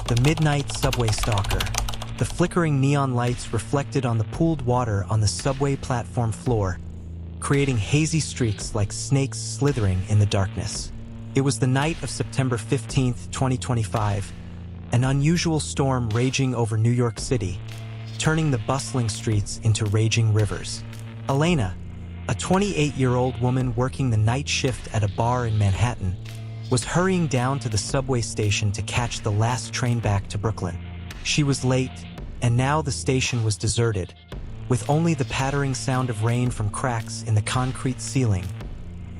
The midnight subway stalker. The flickering neon lights reflected on the pooled water on the subway platform floor, creating hazy streaks like snakes slithering in the darkness. It was the night of September 15, 2025, an unusual storm raging over New York City, turning the bustling streets into raging rivers. Elena, a 28-year-old woman working the night shift at a bar in Manhattan, was hurrying down to the subway station to catch the last train back to Brooklyn. She was late, and now the station was deserted, with only the pattering sound of rain from cracks in the concrete ceiling,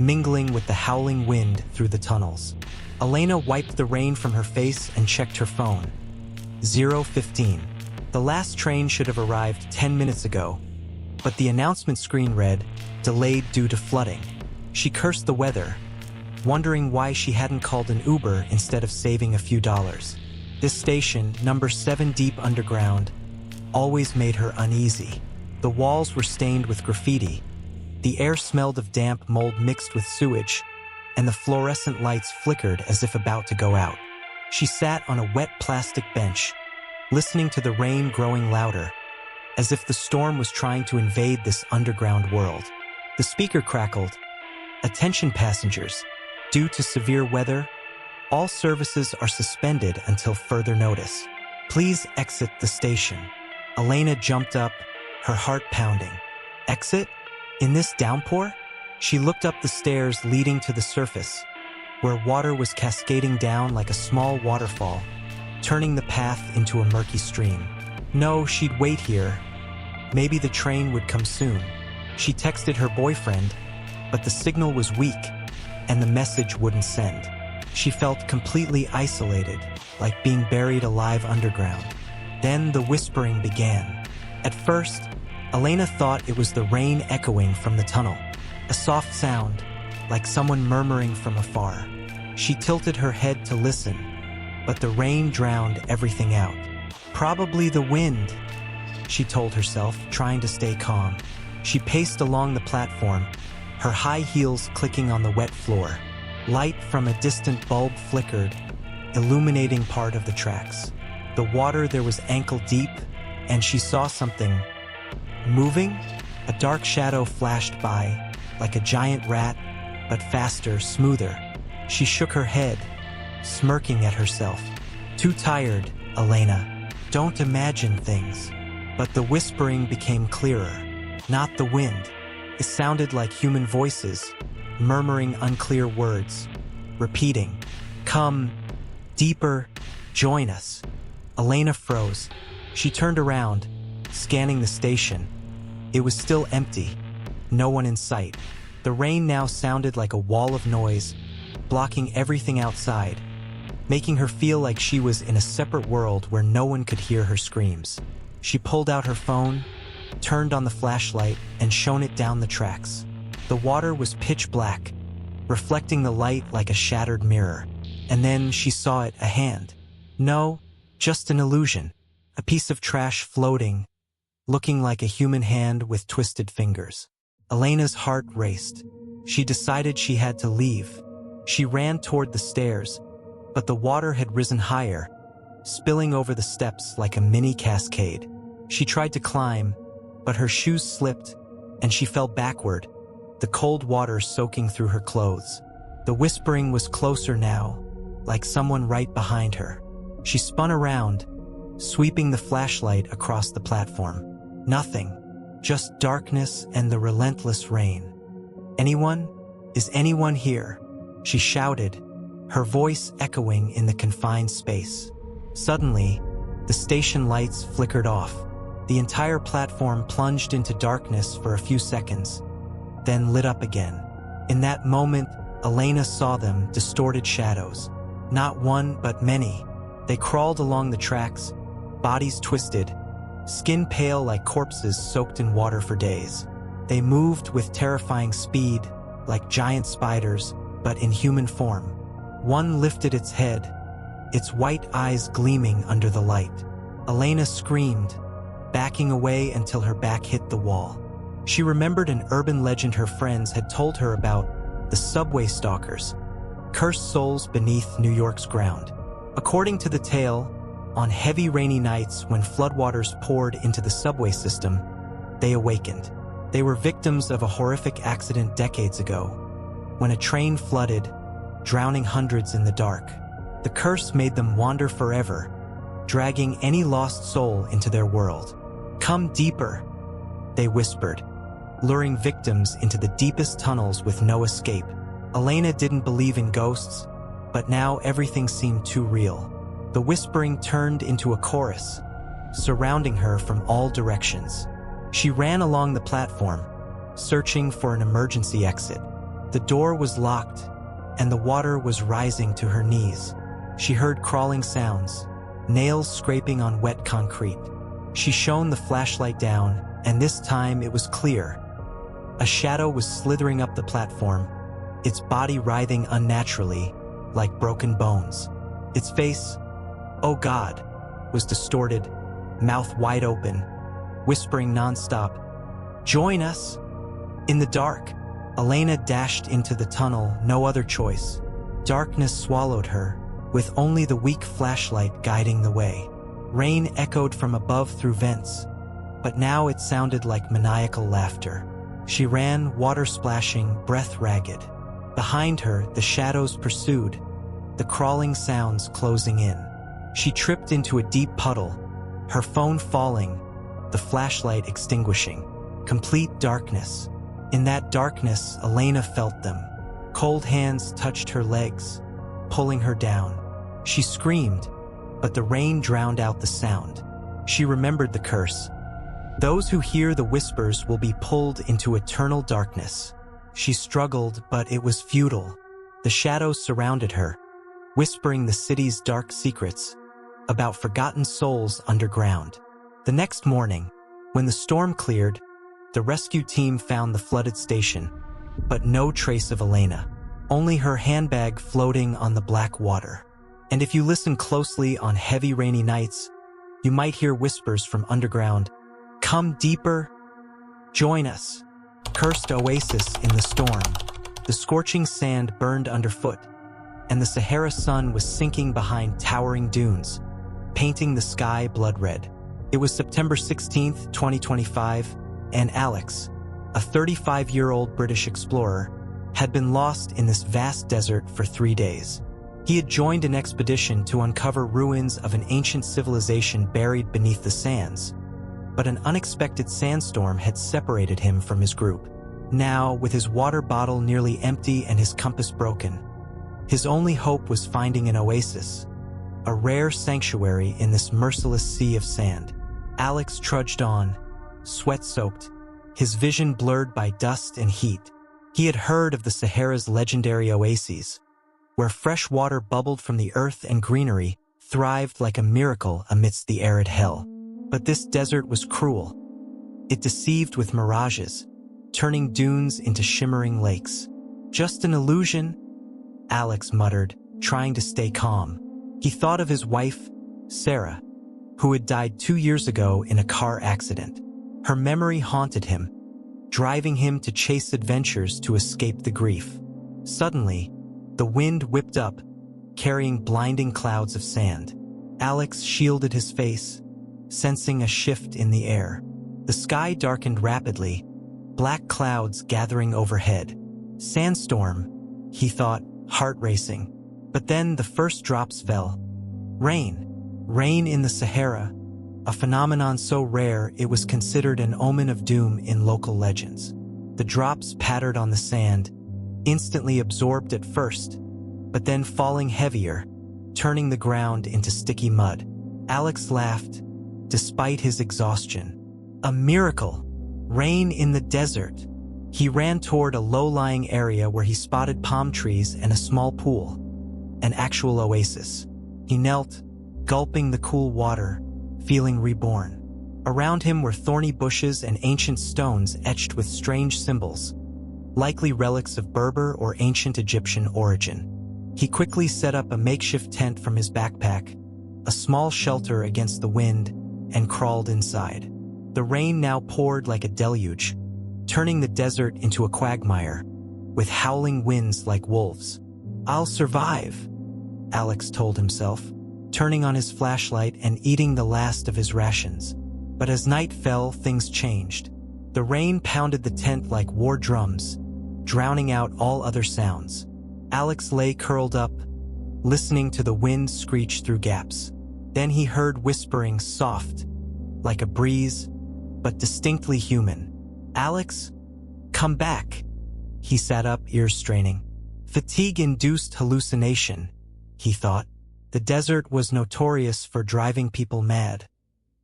mingling with the howling wind through the tunnels. Elena wiped the rain from her face and checked her phone. 0:15. The last train should have arrived 10 minutes ago, but the announcement screen read, "Delayed due to flooding." She cursed the weather, wondering why she hadn't called an Uber instead of saving a few dollars. This station, number 7 deep underground, always made her uneasy. The walls were stained with graffiti, the air smelled of damp mold mixed with sewage, and the fluorescent lights flickered as if about to go out. She sat on a wet plastic bench, listening to the rain growing louder, as if the storm was trying to invade this underground world. The speaker crackled, "Attention passengers, due to severe weather, all services are suspended until further notice. Please exit the station." Elena jumped up, her heart pounding. Exit? In this downpour? She looked up the stairs leading to the surface, where water was cascading down like a small waterfall, turning the path into a murky stream. No, she'd wait here. Maybe the train would come soon. She texted her boyfriend, but the signal was weak, and the message wouldn't send. She felt completely isolated, like being buried alive underground. Then the whispering began. At first, Elena thought it was the rain echoing from the tunnel, a soft sound, like someone murmuring from afar. She tilted her head to listen, but the rain drowned everything out. Probably the wind, she told herself, trying to stay calm. She paced along the platform, her high heels clicking on the wet floor. Light from a distant bulb flickered, illuminating part of the tracks. The water there was ankle deep, and she saw something moving. A dark shadow flashed by, like a giant rat, but faster, smoother. She shook her head, smirking at herself. Too tired, Elena. Don't imagine things. But the whispering became clearer. Not the wind. It sounded like human voices, murmuring unclear words, repeating, "Come, deeper, join us." Elena froze. She turned around, scanning the station. It was still empty, no one in sight. The rain now sounded like a wall of noise, blocking everything outside, making her feel like she was in a separate world where no one could hear her screams. She pulled out her phone, turned on the flashlight, and shone it down the tracks. The water was pitch black, reflecting the light like a shattered mirror. And then she saw it, a hand. No, just an illusion. A piece of trash floating, looking like a human hand with twisted fingers. Elena's heart raced. She decided she had to leave. She ran toward the stairs, but the water had risen higher, spilling over the steps like a mini cascade. She tried to climb, but her shoes slipped, and she fell backward, the cold water soaking through her clothes. The whispering was closer now, like someone right behind her. She spun around, sweeping the flashlight across the platform. Nothing, just darkness and the relentless rain. "Anyone? Is anyone here?" she shouted, her voice echoing in the confined space. Suddenly, the station lights flickered off. The entire platform plunged into darkness for a few seconds, then lit up again. In that moment, Elena saw them, distorted shadows. Not one, but many. They crawled along the tracks, bodies twisted, skin pale like corpses soaked in water for days. They moved with terrifying speed, like giant spiders, but in human form. One lifted its head, its white eyes gleaming under the light. Elena screamed, backing away until her back hit the wall. She remembered an urban legend her friends had told her about, the Subway Stalkers, cursed souls beneath New York's ground. According to the tale, On heavy rainy nights when floodwaters poured into the subway system, they awakened. They were victims of a horrific accident decades ago, when a train flooded, drowning hundreds in the dark. The curse made them wander forever, dragging any lost soul into their world. "Come deeper," they whispered, luring victims into the deepest tunnels with no escape. Elena didn't believe in ghosts, but now everything seemed too real. The whispering turned into a chorus, surrounding her from all directions. She ran along the platform, searching for an emergency exit. The door was locked, and the water was rising to her knees. She heard crawling sounds, nails scraping on wet concrete. She shone the flashlight down, and this time it was clear. A shadow was slithering up the platform, its body writhing unnaturally, like broken bones. Its face, oh God, was distorted, mouth wide open, whispering nonstop, "Join us!" In the dark, Elena dashed into the tunnel, no other choice. Darkness swallowed her, with only the weak flashlight guiding the way. Rain echoed from above through vents, but now it sounded like maniacal laughter. She ran, water splashing, breath ragged. Behind her, the shadows pursued, the crawling sounds closing in. She tripped into a deep puddle, her phone falling, the flashlight extinguishing. Complete darkness. In that darkness, Elena felt them. Cold hands touched her legs, pulling her down. She screamed, but the rain drowned out the sound. She remembered the curse. Those who hear the whispers will be pulled into eternal darkness. She struggled, but it was futile. The shadows surrounded her, whispering the city's dark secrets about forgotten souls underground. The next morning, when the storm cleared, the rescue team found the flooded station, but no trace of Elena, only her handbag floating on the black water. And if you listen closely on heavy rainy nights, you might hear whispers from underground, "Come deeper, join us." Cursed Oasis in the storm. The scorching sand burned underfoot, and the Sahara sun was sinking behind towering dunes, painting the sky blood red. It was September 16th, 2025, and Alex, a 35-year-old British explorer, had been lost in this vast desert for 3 days. He had joined an expedition to uncover ruins of an ancient civilization buried beneath the sands, but an unexpected sandstorm had separated him from his group. Now, with his water bottle nearly empty and his compass broken, his only hope was finding an oasis, a rare sanctuary in this merciless sea of sand. Alex trudged on, sweat-soaked, his vision blurred by dust and heat. He had heard of the Sahara's legendary oases, where fresh water bubbled from the earth and greenery thrived like a miracle amidst the arid hell. But this desert was cruel. It deceived with mirages, turning dunes into shimmering lakes. "Just an illusion," Alex muttered, trying to stay calm. He thought of his wife, Sarah, who had died 2 years ago in a car accident. Her memory haunted him, driving him to chase adventures to escape the grief. Suddenly, the wind whipped up, carrying blinding clouds of sand. Alex shielded his face, sensing a shift in the air. The sky darkened rapidly, black clouds gathering overhead. Sandstorm, he thought, heart racing. But then the first drops fell. Rain. Rain in the Sahara, a phenomenon so rare it was considered an omen of doom in local legends. The drops pattered on the sand, instantly absorbed at first, but then falling heavier, turning the ground into sticky mud. Alex laughed, despite his exhaustion. A miracle! Rain in the desert! He ran toward a low-lying area where he spotted palm trees and a small pool, an actual oasis. He knelt, gulping the cool water, feeling reborn. Around him were thorny bushes and ancient stones etched with strange symbols, likely relics of Berber or ancient Egyptian origin. He quickly set up a makeshift tent from his backpack, a small shelter against the wind, and crawled inside. The rain now poured like a deluge, turning the desert into a quagmire, with howling winds like wolves. "I'll survive," Alex told himself, turning on his flashlight and eating the last of his rations. But as night fell, things changed. The rain pounded the tent like war drums, drowning out all other sounds. Alex lay curled up, listening to the wind screech through gaps. Then he heard whispering, soft, like a breeze, but distinctly human. "Alex, come back." He sat up, ears straining. Fatigue-induced hallucination, he thought. The desert was notorious for driving people mad,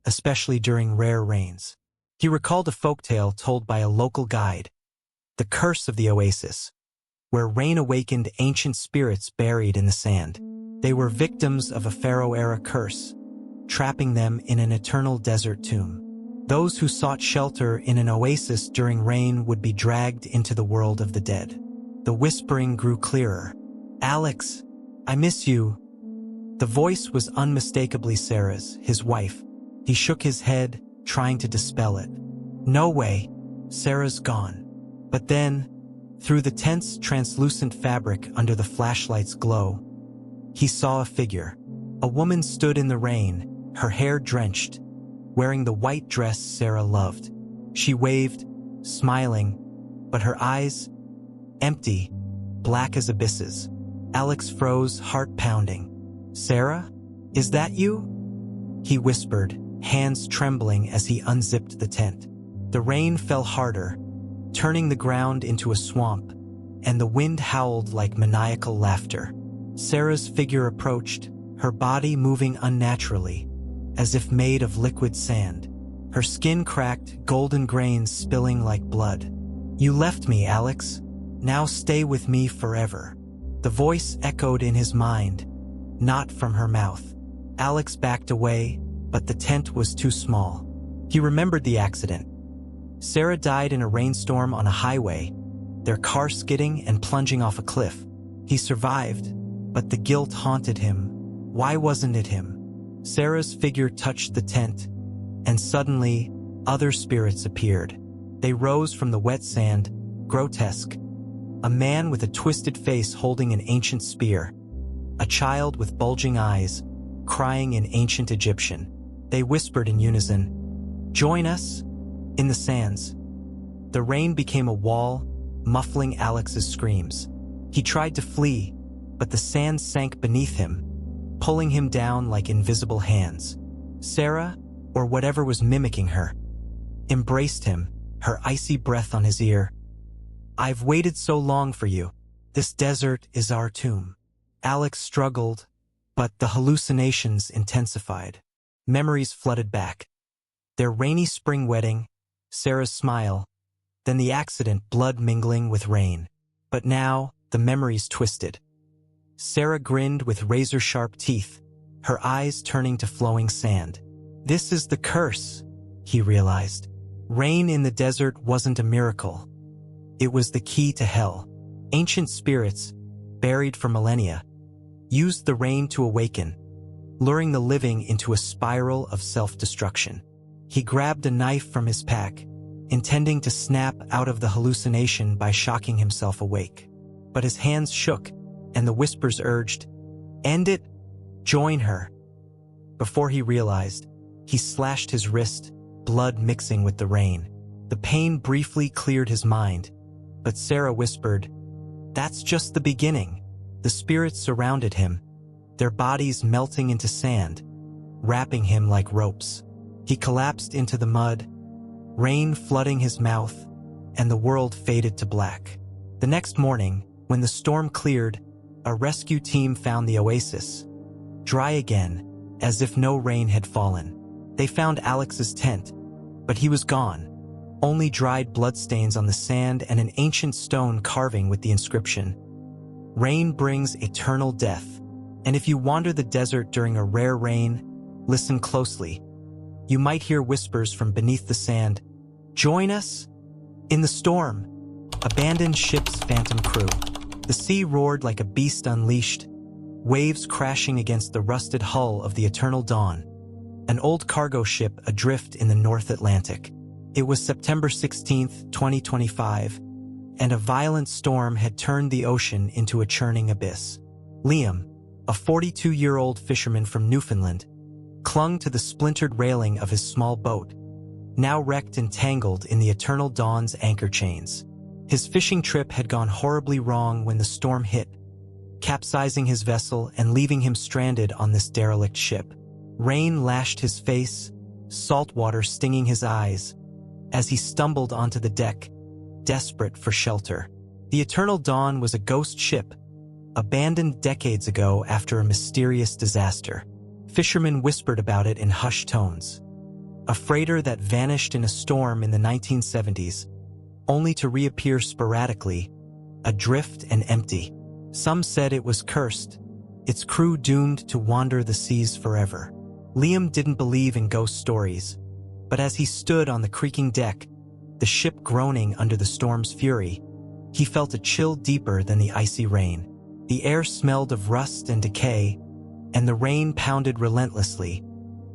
especially during rare rains. He recalled a folktale told by a local guide, the curse of the Oasis, where rain awakened ancient spirits buried in the sand. They were victims of a Pharaoh-era curse, trapping them in an eternal desert tomb. Those who sought shelter in an oasis during rain would be dragged into the world of the dead. The whispering grew clearer. "Alex, I miss you." The voice was unmistakably Sarah's, his wife. He shook his head, trying to dispel it. "No way, Sarah's gone." But then, through the tense, translucent fabric under the flashlight's glow, he saw a figure. A woman stood in the rain, her hair drenched, wearing the white dress Sarah loved. She waved, smiling, but her eyes, empty, black as abysses. Alex froze, heart pounding. "Sarah? Is that you?" He whispered, hands trembling as he unzipped the tent. The rain fell harder, turning the ground into a swamp, and the wind howled like maniacal laughter. Sarah's figure approached, her body moving unnaturally, as if made of liquid sand. Her skin cracked, golden grains spilling like blood. "You left me, Alex. Now stay with me forever." The voice echoed in his mind, not from her mouth. Alex backed away, but the tent was too small. He remembered the accident. Sarah died in a rainstorm on a highway, their car skidding and plunging off a cliff. He survived, but the guilt haunted him. Why wasn't it him? Sarah's figure touched the tent, and suddenly, other spirits appeared. They rose from the wet sand, grotesque. A man with a twisted face holding an ancient spear. A child with bulging eyes, crying in ancient Egyptian. They whispered in unison, "Join us," in the sands. The rain became a wall, muffling Alex's screams. He tried to flee, but the sand sank beneath him, pulling him down like invisible hands. Sarah, or whatever was mimicking her, embraced him, her icy breath on his ear. "I've waited so long for you. This desert is our tomb." Alex struggled, but the hallucinations intensified. Memories flooded back. Their rainy spring wedding, Sarah's smile, then the accident, blood mingling with rain. But now, the memories twisted. Sarah grinned with razor-sharp teeth, her eyes turning to flowing sand. This is the curse, he realized. Rain in the desert wasn't a miracle. It was the key to hell. Ancient spirits, buried for millennia, used the rain to awaken, luring the living into a spiral of self-destruction. He grabbed a knife from his pack, intending to snap out of the hallucination by shocking himself awake. But his hands shook, and the whispers urged, "End it, join her." Before he realized, he slashed his wrist, blood mixing with the rain. The pain briefly cleared his mind, but Sarah whispered, "That's just the beginning." The spirits surrounded him, their bodies melting into sand, wrapping him like ropes. He collapsed into the mud, rain flooding his mouth, and the world faded to black. The next morning, when the storm cleared, a rescue team found the oasis, dry again, as if no rain had fallen. They found Alex's tent, but he was gone. Only dried bloodstains on the sand and an ancient stone carving with the inscription, "Rain brings eternal death." And if you wander the desert during a rare rain, listen closely. You might hear whispers from beneath the sand, "Join us in the storm." Abandoned ship's phantom crew. The sea roared like a beast unleashed, waves crashing against the rusted hull of the eternal dawn. An old cargo ship adrift in the North Atlantic. It was September 16th, 2025, and a violent storm had turned the ocean into a churning abyss. Liam, a 42-year-old fisherman from Newfoundland, clung to the splintered railing of his small boat, now wrecked and tangled in the eternal dawn's anchor chains. His fishing trip had gone horribly wrong when the storm hit, capsizing his vessel and leaving him stranded on this derelict ship. Rain lashed his face, salt water stinging his eyes, as he stumbled onto the deck, desperate for shelter. The Eternal Dawn was a ghost ship, abandoned decades ago after a mysterious disaster. Fishermen whispered about it in hushed tones. A freighter that vanished in a storm in the 1970s, only to reappear sporadically, adrift and empty. Some said it was cursed, its crew doomed to wander the seas forever. Liam didn't believe in ghost stories, but as he stood on the creaking deck, the ship groaning under the storm's fury, he felt a chill deeper than the icy rain. The air smelled of rust and decay, and the rain pounded relentlessly,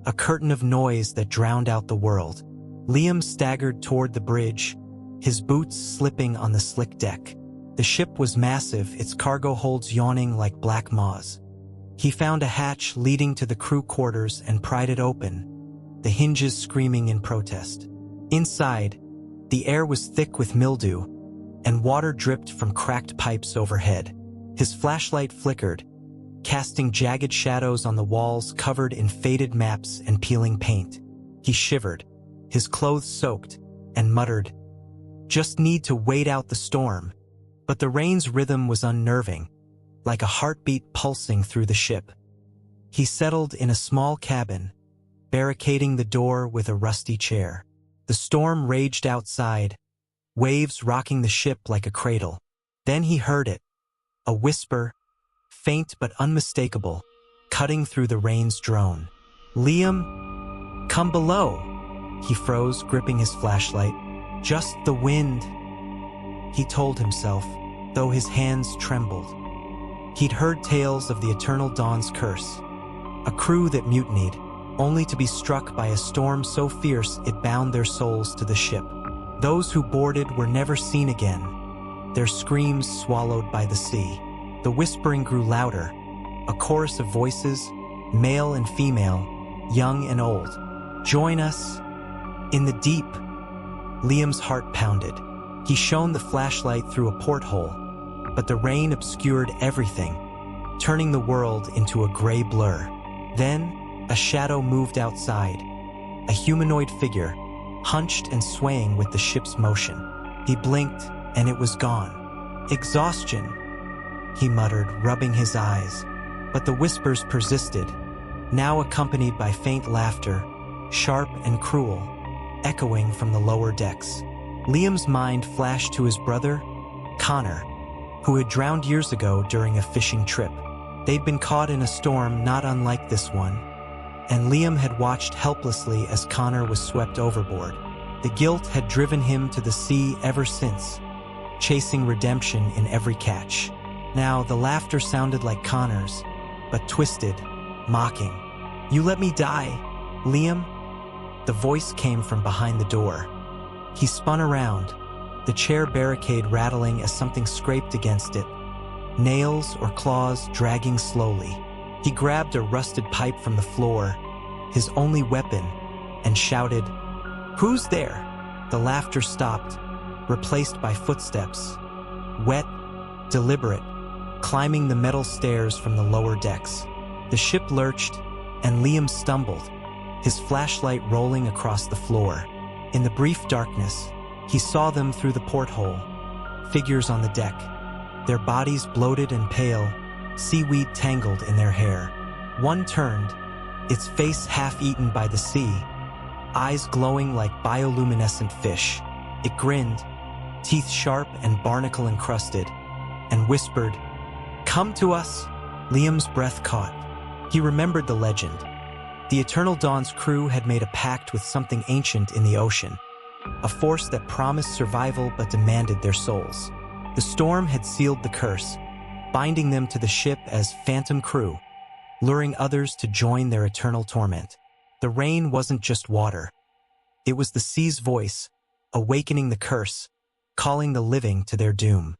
a curtain of noise that drowned out the world. Liam staggered toward the bridge, his boots slipping on the slick deck. The ship was massive, its cargo holds yawning like black maws. He found a hatch leading to the crew quarters and pried it open, the hinges screaming in protest. Inside, the air was thick with mildew, and water dripped from cracked pipes overhead. His flashlight flickered, casting jagged shadows on the walls covered in faded maps and peeling paint. He shivered, his clothes soaked, and muttered, "Just need to wait out the storm." But the rain's rhythm was unnerving, like a heartbeat pulsing through the ship. He settled in a small cabin, barricading the door with a rusty chair. The storm raged outside, waves rocking the ship like a cradle. Then he heard it, a whisper, faint but unmistakable, cutting through the rain's drone. "Liam, come below." He froze, gripping his flashlight. "Just the wind," he told himself, though his hands trembled. He'd heard tales of the Eternal Dawn's curse, a crew that mutinied, only to be struck by a storm so fierce it bound their souls to the ship. Those who boarded were never seen again, their screams swallowed by the sea. The whispering grew louder, a chorus of voices, male and female, young and old. "Join us in the deep." Liam's heart pounded. He shone the flashlight through a porthole, but the rain obscured everything, turning the world into a gray blur. Then, a shadow moved outside, a humanoid figure, hunched and swaying with the ship's motion. He blinked, and it was gone. "Exhaustion," he muttered, rubbing his eyes. But the whispers persisted, now accompanied by faint laughter, sharp and cruel, echoing from the lower decks. Liam's mind flashed to his brother, Connor, who had drowned years ago during a fishing trip. They'd been caught in a storm not unlike this one, and Liam had watched helplessly as Connor was swept overboard. The guilt had driven him to the sea ever since, chasing redemption in every catch. Now the laughter sounded like Connor's, but twisted, mocking. "You let me die, Liam?" The voice came from behind the door. He spun around, the chair barricade rattling as something scraped against it, nails or claws dragging slowly. He grabbed a rusted pipe from the floor, his only weapon, and shouted, "Who's there?" The laughter stopped, replaced by footsteps, wet, deliberate, climbing the metal stairs from the lower decks. The ship lurched, and Liam stumbled, his flashlight rolling across the floor. In the brief darkness, he saw them through the porthole, figures on the deck, their bodies bloated and pale, seaweed tangled in their hair. One turned, its face half-eaten by the sea, eyes glowing like bioluminescent fish. It grinned, teeth sharp and barnacle-encrusted, and whispered, "Come to us." Liam's breath caught. He remembered the legend. The Eternal Dawn's crew had made a pact with something ancient in the ocean, a force that promised survival but demanded their souls. The storm had sealed the curse, binding them to the ship as phantom crew, luring others to join their eternal torment. The rain wasn't just water. It was the sea's voice, awakening the curse, calling the living to their doom.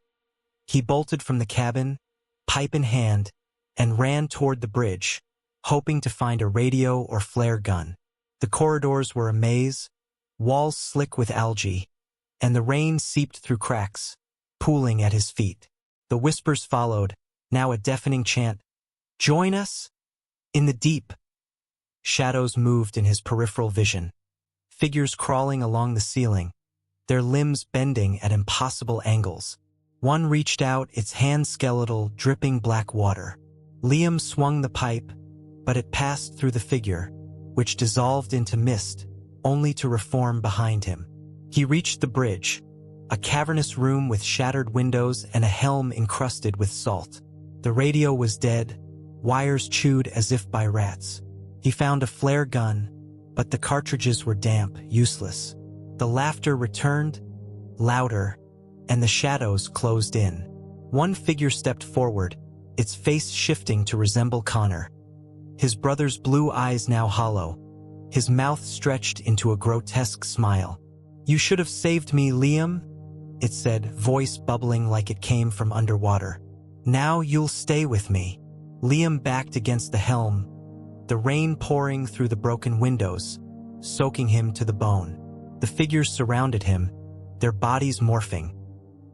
He bolted from the cabin, pipe in hand, and ran toward the bridge, hoping to find a radio or flare gun. The corridors were a maze, walls slick with algae, and the rain seeped through cracks, pooling at his feet. The whispers followed, now a deafening chant, "Join us!" In the deep, shadows moved in his peripheral vision, figures crawling along the ceiling, their limbs bending at impossible angles. One reached out, its hand skeletal, dripping black water. Liam swung the pipe, but it passed through the figure, which dissolved into mist, only to reform behind him. He reached the bridge, a cavernous room with shattered windows and a helm encrusted with salt. The radio was dead, wires chewed as if by rats. He found a flare gun, but the cartridges were damp, useless. The laughter returned, louder, and the shadows closed in. One figure stepped forward, its face shifting to resemble Connor. His brother's blue eyes now hollow, his mouth stretched into a grotesque smile. "You should have saved me, Liam," it said, voice bubbling like it came from underwater. "Now you'll stay with me." Liam backed against the helm, the rain pouring through the broken windows, soaking him to the bone. The figures surrounded him, their bodies morphing.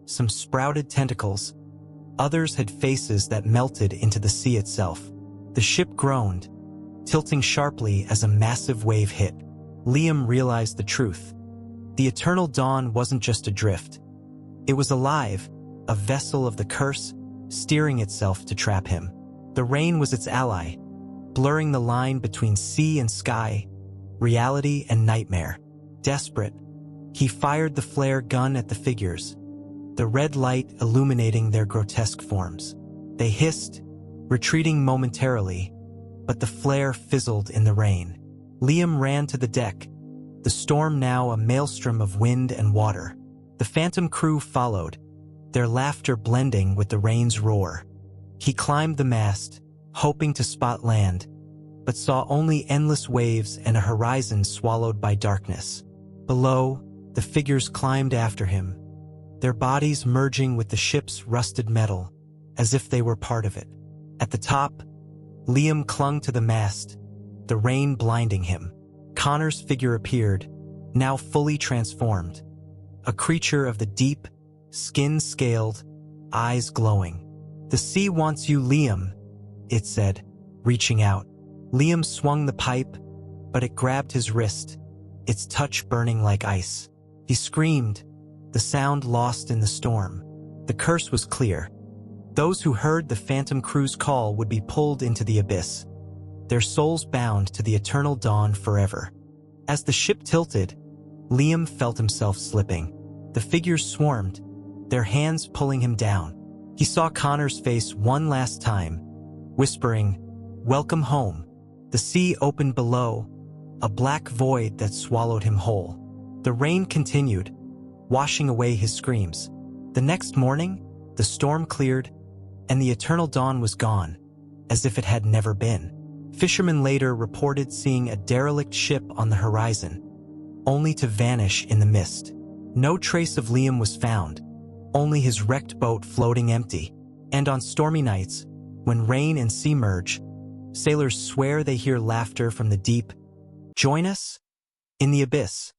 Some sprouted tentacles, others had faces that melted into the sea itself. The ship groaned, tilting sharply as a massive wave hit. Liam realized the truth. The Eternal Dawn wasn't just adrift. It was alive, a vessel of the curse, steering itself to trap him. The rain was its ally, blurring the line between sea and sky, reality and nightmare. Desperate, he fired the flare gun at the figures, the red light illuminating their grotesque forms. They hissed, retreating momentarily, but the flare fizzled in the rain. Liam ran to the deck, the storm now a maelstrom of wind and water. The Phantom crew followed, their laughter blending with the rain's roar. He climbed the mast, hoping to spot land, but saw only endless waves and a horizon swallowed by darkness. Below, the figures climbed after him, their bodies merging with the ship's rusted metal, as if they were part of it. At the top, Liam clung to the mast, the rain blinding him. Connor's figure appeared, now fully transformed, a creature of the deep, skin scaled, eyes glowing. "The sea wants you, Liam," it said, reaching out. Liam swung the pipe, but it grabbed his wrist, its touch burning like ice. He screamed, the sound lost in the storm. The curse was clear. Those who heard the Phantom crew's call would be pulled into the abyss, their souls bound to the Eternal Dawn forever. As the ship tilted, Liam felt himself slipping. The figures swarmed, their hands pulling him down. He saw Connor's face one last time, whispering, "Welcome home." The sea opened below, a black void that swallowed him whole. The rain continued, washing away his screams. The next morning, the storm cleared, and the Eternal Dawn was gone, as if it had never been. Fishermen later reported seeing a derelict ship on the horizon, only to vanish in the mist. No trace of Liam was found, only his wrecked boat floating empty. And on stormy nights, when rain and sea merge, sailors swear they hear laughter from the deep. Join us in the abyss.